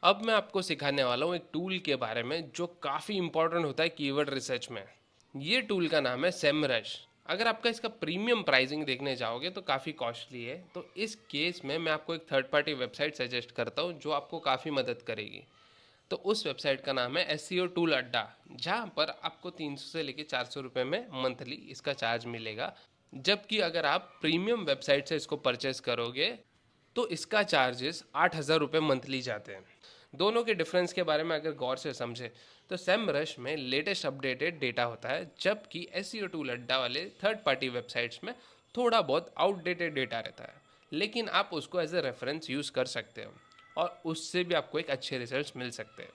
अब मैं आपको सिखाने वाला हूँ एक टूल के बारे में जो काफ़ी इंपॉर्टेंट होता है कीवर्ड रिसर्च में। ये टूल का नाम है सेमरश। अगर आपका इसका प्रीमियम प्राइसिंग देखने जाओगे तो काफ़ी कॉस्टली है, तो इस केस में मैं आपको एक थर्ड पार्टी वेबसाइट सजेस्ट करता हूँ जो आपको काफ़ी मदद करेगी। तो उस वेबसाइट का नाम है एसईओ टूल अड्डा, जहाँ पर आपको 300 से लेकर 400 रुपये में मंथली इसका चार्ज मिलेगा। जबकि अगर आप प्रीमियम वेबसाइट से इसको परचेस करोगे तो इसका चार्जेस 8,000 रुपये मंथली जाते हैं। दोनों के डिफरेंस के बारे में अगर गौर से समझे तो सेमरश में लेटेस्ट अपडेटेड डेटा होता है, जबकि एसईओ टूल अड्डा वाले थर्ड पार्टी वेबसाइट्स में थोड़ा बहुत आउटडेटेड डेटा रहता है, लेकिन आप उसको एज ए रेफरेंस यूज़ कर सकते हो और उससे भी आपको एक अच्छे रिजल्ट्स मिल सकते हैं।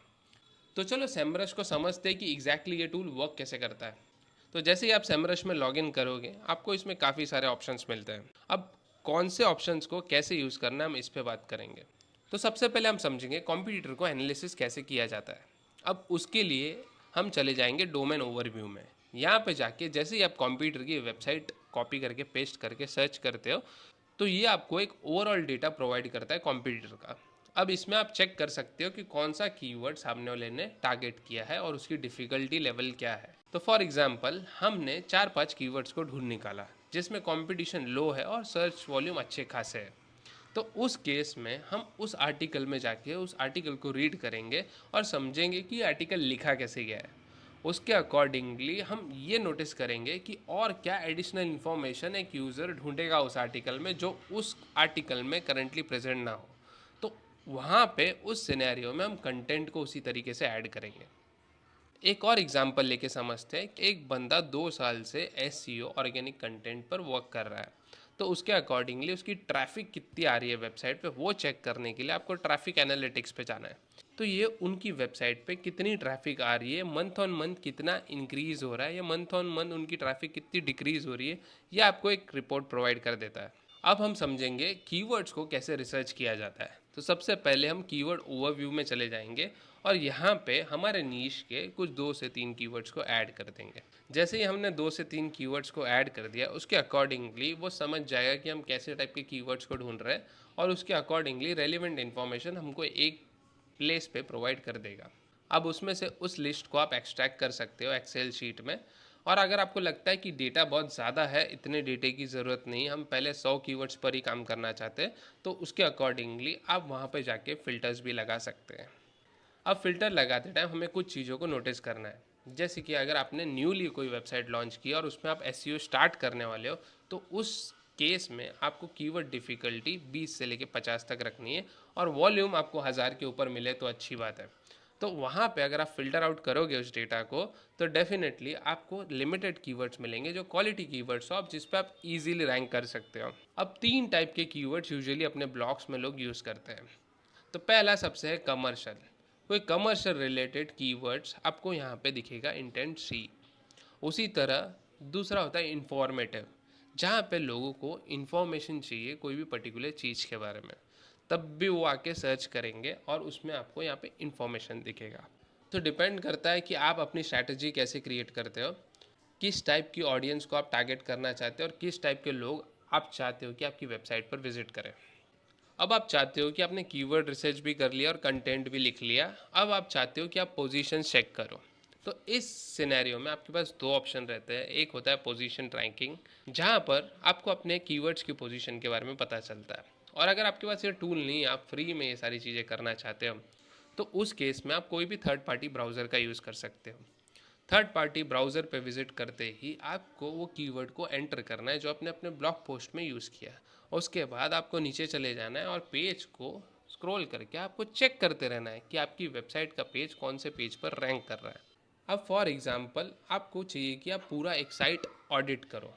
तो चलो सेमरश को समझते हैं कि एग्जैक्टली ये टूल वर्क कैसे करता है। तो जैसे ही आप सेमरश में लॉगिन करोगे आपको इसमें काफ़ी सारे ऑप्शंस मिलते हैं। अब कौन से ऑप्शंस को कैसे यूज़ करना है हम इस पे बात करेंगे। तो सबसे पहले हम समझेंगे कंप्यूटर को एनालिसिस कैसे किया जाता है। अब उसके लिए हम चले जाएंगे डोमेन ओवरव्यू में। यहाँ पे जाके जैसे ही आप कंप्यूटर की वेबसाइट कॉपी करके पेस्ट करके सर्च करते हो तो ये आपको एक ओवरऑल डेटा प्रोवाइड करता है कंप्यूटर का। अब इसमें आप चेक कर सकते हो कि कौन सा कीवर्ड सामने वाले ने टारगेट किया है और उसकी डिफ़िकल्टी लेवल क्या है। तो फॉर एग्जांपल हमने 4-5 कीवर्ड्स को ढूंढ निकाला जिसमें कंपटीशन लो है और सर्च वॉल्यूम अच्छे खासे है। तो उस केस में हम उस आर्टिकल में जाके उस आर्टिकल को रीड करेंगे और समझेंगे कि आर्टिकल लिखा कैसे गया है। उसके अकॉर्डिंगली हम ये नोटिस करेंगे कि और क्या एडिशनल इन्फॉर्मेशन एक यूज़र ढूंढेगा उस आर्टिकल में जो उस आर्टिकल में करंटली प्रेजेंट ना हो। तो वहाँ पे उस सिनेरियो में हम कंटेंट को उसी तरीके से ऐड करेंगे। एक और एग्जांपल लेके समझते हैं कि एक बंदा 2 साल से एसईओ ऑर्गेनिक कंटेंट पर वर्क कर रहा है। तो उसके अकॉर्डिंगली उसकी ट्रैफिक कितनी आ रही है वेबसाइट पे वो चेक करने के लिए आपको ट्रैफिक एनालिटिक्स पे जाना है। तो ये उनकी वेबसाइट पे कितनी ट्रैफिक आ रही है, मंथ ऑन मंथ कितना इंक्रीज हो रहा है या मंथ ऑन मंथ उनकी ट्रैफिक कितनी डिक्रीज हो रही है, ये आपको एक रिपोर्ट प्रोवाइड कर देता है। अब हम समझेंगे कीवर्ड्स को कैसे रिसर्च किया जाता है। तो सबसे पहले हम कीवर्ड ओवरव्यू में चले जाएंगे और यहाँ पे हमारे नीश के कुछ 2 से 3 कीवर्ड्स को ऐड कर देंगे। जैसे ही हमने 2 से 3 कीवर्ड्स को ऐड कर दिया उसके अकॉर्डिंगली वो समझ जाएगा कि हम कैसे टाइप के कीवर्ड्स को ढूंढ रहे हैं और उसके अकॉर्डिंगली रेलिवेंट इन्फॉर्मेशन हमको एक प्लेस पे प्रोवाइड कर देगा। अब उसमें से उस लिस्ट को आप एक्सट्रैक्ट कर सकते हो एक्सेल शीट में। और अगर आपको लगता है कि डेटा बहुत ज़्यादा है, इतने डेटे की ज़रूरत नहीं, हम पहले 100 कीवर्ड्स पर ही काम करना चाहते हैं, तो उसके अकॉर्डिंगली आप वहाँ पे जाके फ़िल्टर्स भी लगा सकते हैं। अब फ़िल्टर लगाते टाइम हमें कुछ चीज़ों को नोटिस करना है। जैसे कि अगर आपने न्यूली कोई वेबसाइट लॉन्च की और उसमें आप एसईओ स्टार्ट करने वाले हो तो उस केस में आपको कीवर्ड डिफ़िकल्टी 20 से लेकर 50 तक रखनी है और वॉल्यूम आपको 1000 के ऊपर मिले तो अच्छी बात है। तो वहाँ पे अगर आप फ़िल्टर आउट करोगे उस डेटा को तो डेफिनेटली आपको लिमिटेड कीवर्ड्स मिलेंगे जो क्वालिटी कीवर्ड्स हो, आप जिस पे आप इजीली रैंक कर सकते हो। अब 3 टाइप के कीवर्ड्स यूजुअली अपने ब्लॉग्स में लोग यूज़ करते हैं। तो पहला सबसे है कमर्शियल। कोई कमर्शियल रिलेटेड कीवर्ड्स आपको यहाँ पे दिखेगा इंटेंट सी। उसी तरह दूसरा होता है इंफॉर्मेटिव, जहाँ पे लोगों को इन्फॉर्मेशन चाहिए कोई भी पर्टिकुलर चीज़ के बारे में, तब भी वो आके सर्च करेंगे और उसमें आपको यहाँ पे इंफॉर्मेशन दिखेगा। तो डिपेंड करता है कि आप अपनी स्ट्रैटेजी कैसे क्रिएट करते हो, किस टाइप की ऑडियंस को आप टारगेट करना चाहते हो और किस टाइप के लोग आप चाहते हो कि आपकी वेबसाइट पर विजिट करें। अब आप चाहते हो कि आपने कीवर्ड रिसर्च भी कर लिया और कंटेंट भी लिख लिया, अब आप चाहते हो कि आप पोजीशन चेक करो। तो इस सिनेरियो में आपके पास 2 ऑप्शन रहते हैं। एक होता है पोजीशन ट्रैकिंग, जहाँ पर आपको अपने कीवर्ड्स की पोजीशन के बारे में पता चलता है। और अगर आपके पास ये टूल नहीं है, आप फ्री में ये सारी चीज़ें करना चाहते हो, तो उस केस में आप कोई भी थर्ड पार्टी ब्राउज़र का यूज़ कर सकते हो। थर्ड पार्टी ब्राउज़र पे विजिट करते ही आपको वो कीवर्ड को एंटर करना है जो आपने अपने ब्लॉग पोस्ट में यूज़ किया। उसके बाद आपको नीचे चले जाना है और पेज को स्क्रॉल करके आपको चेक करते रहना है कि आपकी वेबसाइट का पेज कौन से पेज पर रैंक कर रहा है। अब फॉर एग्जांपल आपको चाहिए कि आप पूरा एक साइट ऑडिट करो।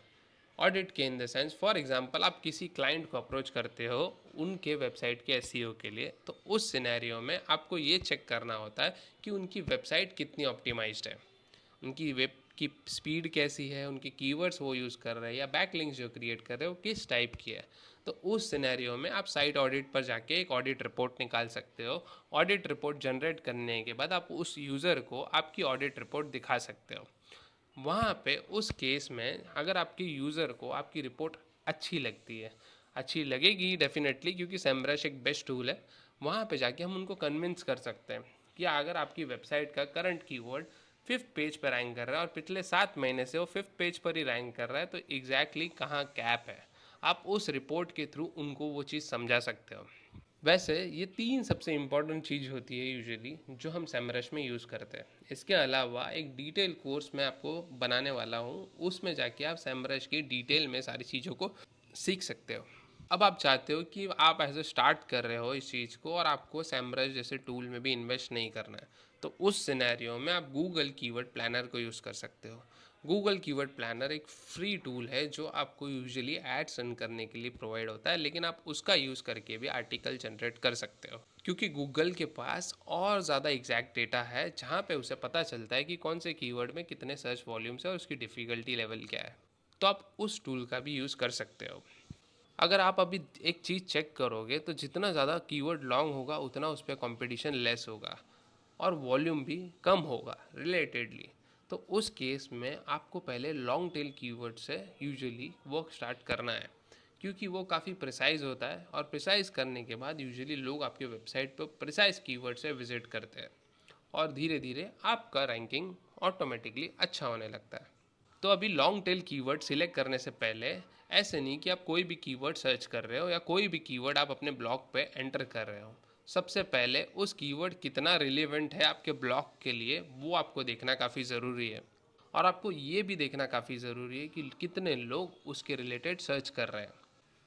ऑडिट के in the sense, for example आप किसी क्लाइंट को अप्रोच करते हो उनके वेबसाइट के एसईओ के लिए, तो उस सिनेरियो में आपको ये चेक करना होता है कि उनकी वेबसाइट कितनी ऑप्टिमाइज्ड है, उनकी वेब की स्पीड कैसी है, उनके कीवर्ड्स वो यूज़ कर रहे हैं या बैकलिंक्स जो क्रिएट कर रहे हो किस टाइप की है। तो उस सिनेरियो में आप साइट ऑडिट पर जाके एक ऑडिट रिपोर्ट निकाल सकते हो। ऑडिट रिपोर्ट जनरेट करने के बाद आप उस यूज़र को आपकी ऑडिट रिपोर्ट दिखा सकते हो। वहाँ पे उस केस में अगर आपके यूज़र को आपकी रिपोर्ट अच्छी लगती है, अच्छी लगेगी डेफिनेटली क्योंकि सेमरश एक बेस्ट टूल है, वहाँ पे जाके हम उनको कन्विंस कर सकते हैं कि अगर आपकी वेबसाइट का करंट कीवर्ड 5th पेज पर रैंक कर रहा है और पिछले 7 महीने से वो 5th पेज पर ही रैंक कर रहा है, तो एग्जैक्टली कहाँ कैप है, आप उस रिपोर्ट के थ्रू उनको वो चीज़ समझा सकते हो। वैसे ये 3 सबसे इम्पॉर्टेंट चीज़ होती है यूजुअली जो हम सेमरश में यूज़ करते हैं। इसके अलावा एक डिटेल कोर्स मैं आपको बनाने वाला हूँ, उसमें जाके आप सेमरश की डिटेल में सारी चीज़ों को सीख सकते हो। अब आप चाहते हो कि आप ऐसे स्टार्ट कर रहे हो इस चीज़ को और आपको सेमरश जैसे टूल में भी इन्वेस्ट नहीं करना है, तो उस सिनेरियो में आप गूगल कीवर्ड प्लानर को यूज़ कर सकते हो। गूगल कीवर्ड प्लानर एक फ्री टूल है जो आपको यूजुअली एड्स रन करने के लिए प्रोवाइड होता है, लेकिन आप उसका यूज़ करके भी आर्टिकल जनरेट कर सकते हो, क्योंकि गूगल के पास और ज़्यादा एग्जैक्ट डेटा है जहाँ पे उसे पता चलता है कि कौन से कीवर्ड में कितने सर्च वॉल्यूम्स है और उसकी डिफ़िकल्टी लेवल क्या है। तो आप उस टूल का भी यूज़ कर सकते हो। अगर आप अभी एक चीज़ चेक करोगे तो जितना ज़्यादा कीवर्ड लॉन्ग होगा उतना उस पर कॉम्पिटिशन लेस होगा और वॉल्यूम भी कम होगा रिलेटेडली। तो उस केस में आपको पहले लॉन्ग टेल कीवर्ड से यूजुअली वर्क स्टार्ट करना है, क्योंकि वो काफ़ी प्रिसाइज होता है और प्रिसाइज करने के बाद यूजुअली लोग आपके वेबसाइट पर प्रिसाइज कीवर्ड से विजिट करते हैं और धीरे धीरे आपका रैंकिंग ऑटोमेटिकली अच्छा होने लगता है। तो अभी लॉन्ग टेल कीवर्ड सिलेक्ट करने से पहले ऐसे नहीं कि आप कोई भी कीवर्ड सर्च कर रहे हो या कोई भी कीवर्ड आप अपने ब्लॉग पे एंटर कर रहे हो। सबसे पहले उस कीवर्ड कितना रिलेवेंट है आपके ब्लॉग के लिए वो आपको देखना काफ़ी ज़रूरी है। और आपको ये भी देखना काफ़ी ज़रूरी है कि कितने लोग उसके रिलेटेड सर्च कर रहे हैं।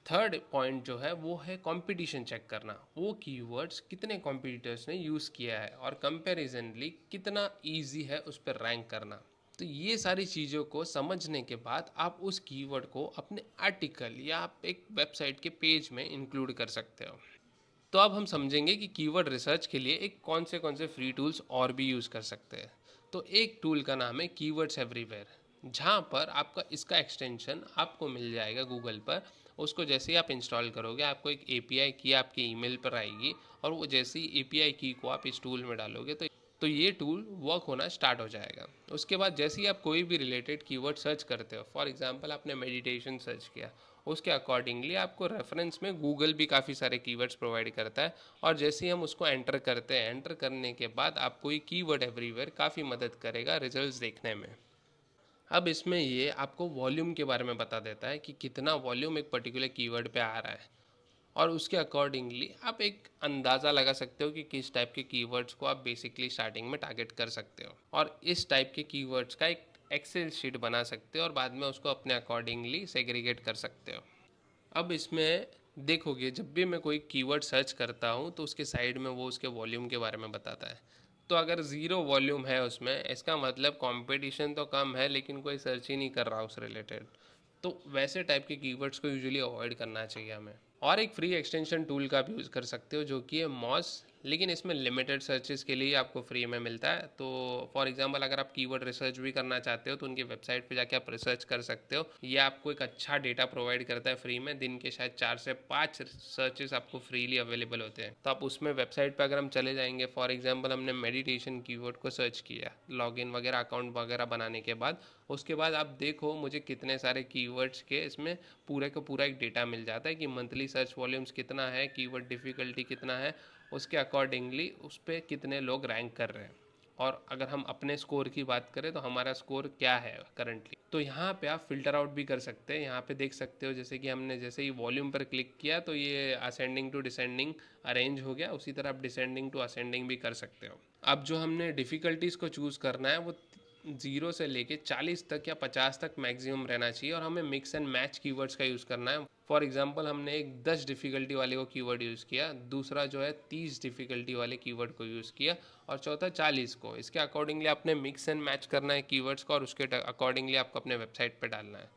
थर्ड पॉइंट जो है वो है कंपटीशन चेक करना, वो कीवर्ड्स कितने कॉम्पिटिटर्स ने यूज़ किया है और कंपैरिजनली कितना इजी है उस पर रैंक करना। तो ये सारी चीज़ों को समझने के बाद आप उस कीवर्ड को अपने आर्टिकल या आप एक वेबसाइट के पेज में इंक्लूड कर सकते हो। तो अब हम समझेंगे कि कीवर्ड रिसर्च के लिए एक कौन से फ्री टूल्स और भी यूज़ कर सकते हैं। तो एक टूल का नाम है कीवर्ड्स एवरीवेयर, जहाँ पर आपका इसका एक्सटेंशन आपको मिल जाएगा गूगल पर। उसको जैसे ही आप इंस्टॉल करोगे आपको एक एपीआई की आपके ईमेल पर आएगी और वो जैसे ही एपीआई की को आप इस टूल में डालोगे तो ये टूल वर्क होना स्टार्ट हो जाएगा। उसके बाद जैसे ही आप कोई भी रिलेटेड कीवर्ड सर्च करते हो, फॉर एग्जांपल आपने मेडिटेशन सर्च किया, उसके अकॉर्डिंगली आपको रेफरेंस में गूगल भी काफ़ी सारे कीवर्ड्स प्रोवाइड करता है और जैसे ही हम उसको एंटर करते हैं, एंटर करने के बाद आपको ये कीवर्ड एवरीवेयर काफ़ी मदद करेगा रिजल्ट्स देखने में। अब इसमें ये आपको वॉल्यूम के बारे में बता देता है कि कितना वॉल्यूम एक पर्टिकुलर कीवर्ड पे आ रहा है और उसके अकॉर्डिंगली आप एक अंदाज़ा लगा सकते हो कि किस टाइप के कीवर्ड्स को आप बेसिकली स्टार्टिंग में टारगेट कर सकते हो और इस टाइप के कीवर्ड्स का एक एक्सेल शीट बना सकते हो और बाद में उसको अपने अकॉर्डिंगली सेग्रीगेट कर सकते हो। अब इसमें देखोगे जब भी मैं कोई कीवर्ड सर्च करता हूँ तो उसके साइड में वो उसके वॉल्यूम के बारे में बताता है। तो अगर ज़ीरो वॉल्यूम है उसमें, इसका मतलब कंपटीशन तो कम है लेकिन कोई सर्च ही नहीं कर रहा उस रिलेटेड। तो वैसे टाइप के कीवर्ड्स को यूजुअली अवॉइड करना चाहिए हमें। और एक फ्री एक्सटेंशन टूल का भी यूज़ कर सकते हो जो कि है मॉस, लेकिन इसमें लिमिटेड सर्चेस के लिए आपको फ्री में मिलता है। तो फॉर एग्जांपल अगर आप कीवर्ड रिसर्च भी करना चाहते हो तो उनकी वेबसाइट पे जाके आप रिसर्च कर सकते हो। ये आपको एक अच्छा डेटा प्रोवाइड करता है फ्री में, दिन के शायद 4 से 5 सर्चेस आपको फ्रीली अवेलेबल होते हैं। तो आप उसमें वेबसाइट पर अगर हम चले जाएंगे, फॉर एग्जाम्पल हमने मेडिटेशन कीवर्ड को सर्च किया लॉगिन वगैरह अकाउंट वगैरह बनाने के बाद, उसके बाद आप देखो मुझे कितने सारे कीवर्ड्स के इसमें पूरे का पूरा एक डेटा मिल जाता है कि मंथली सर्च वॉल्यूम्स कितना है, कीवर्ड डिफ़िकल्टी कितना है, उसके अकॉर्डिंगली उस पर कितने लोग रैंक कर रहे हैं। और अगर हम अपने स्कोर की बात करें तो हमारा स्कोर क्या है करंटली, तो यहाँ पे आप फिल्टर आउट भी कर सकते हैं। यहाँ पे देख सकते हो जैसे कि हमने जैसे ही वॉल्यूम पर क्लिक किया तो ये असेंडिंग टू डिसेंडिंग अरेंज हो गया, उसी तरह आप डिसेंडिंग टू असेंडिंग भी कर सकते हो। अब जो हमने डिफ़िकल्टीज़ को चूज़ करना है वो 0 से लेके 40 तक या 50 तक मैक्सिमम रहना चाहिए और हमें मिक्स एंड मैच कीवर्ड्स का यूज़ करना है। फॉर एग्जांपल हमने एक 10 डिफ़िकल्टी वाले को कीवर्ड यूज़ किया, दूसरा जो है 30 डिफ़िकल्टी वाले कीवर्ड को यूज़ किया और चौथा 40 को। इसके अकॉर्डिंगली आपने मिक्स एंड मैच करना है कीवर्ड्स का और उसके अकॉर्डिंगली आपको अपने वेबसाइट पे डालना है।